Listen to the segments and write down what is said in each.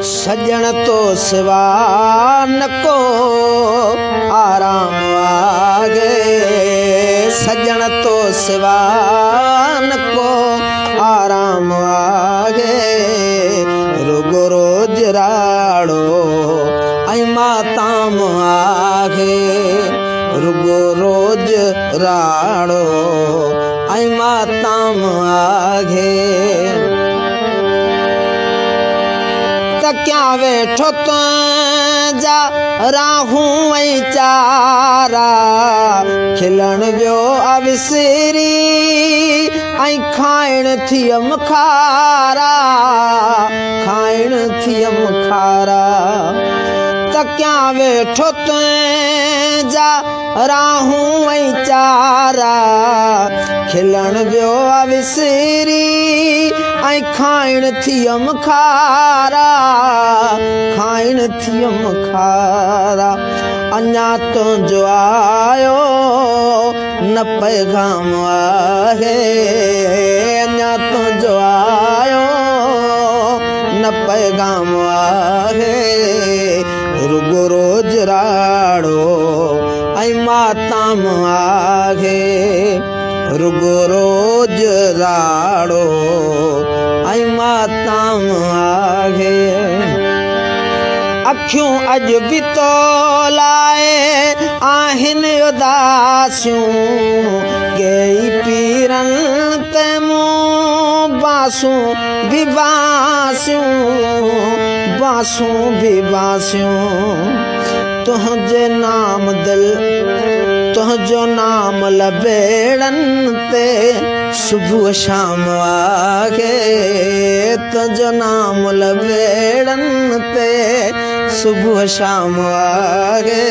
सजण तो सिवा न को आराम आगे, सजण तो सिवा न को आराम आगे। रुगो रोज राड़ो ऐं माताम आगे, रुगो रोज राड़ो ऐं माताम आगे। क्या वेठो तुंहिंजा राहूं ऐं चारा, खिलण वियो अविसरी ऐं खाइण थियम खारा, खाइण थियम खारा। त क्या वेठो तुंहिंजा राहूं ऐं चारा, खिलण वियो अविसरी ऐं खाइण थियम खारा, खाइण थियम खारा। अञा तुंहिंजो आयो न पैगाम आहे, अञा तुंहिंजो आयो न पैगाम आहे। रुगो रोज राड़ो ऐं माताम आहे, रुगो रोज राड़ो ऐं माताम आहे। अखियूं अॼु बि तो लाए आहिनि उदासियूं, केई पीरनि ते मूं बासूं बि बासियूं, बासूं बि बासियूं। तुंहिंजे नाम दिल, तुंहिंजो नाम लबेड़नि ते सुबुह शाम आहे, तुंहिंजो नाम लबेड़नि ते सुबुह शाम आहे।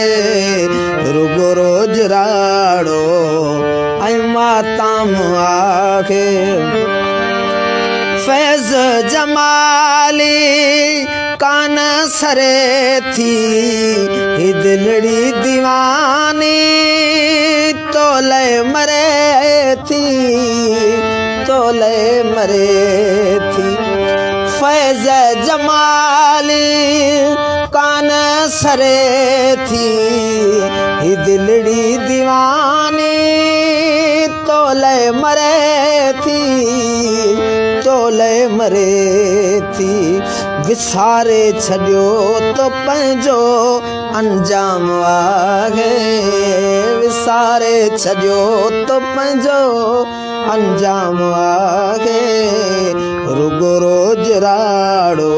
रुगो रोज राड़ो ऐं माताम आहे। फैज़ जमाली कान सरे थी, ही दिलड़ी दीवानी तोले मरे थी, तोले मरे थी। फैज़ जमाली कान सरे थी, ही दिलड़ी दीवानी तोले मरे थी, तोले मरे थी। विसारे छॾियो तो पंहिंजो अंजाम आहे, विसारे छॾियो तो पंहिंजो अंजाम आहे। रुगो रोज राड़ो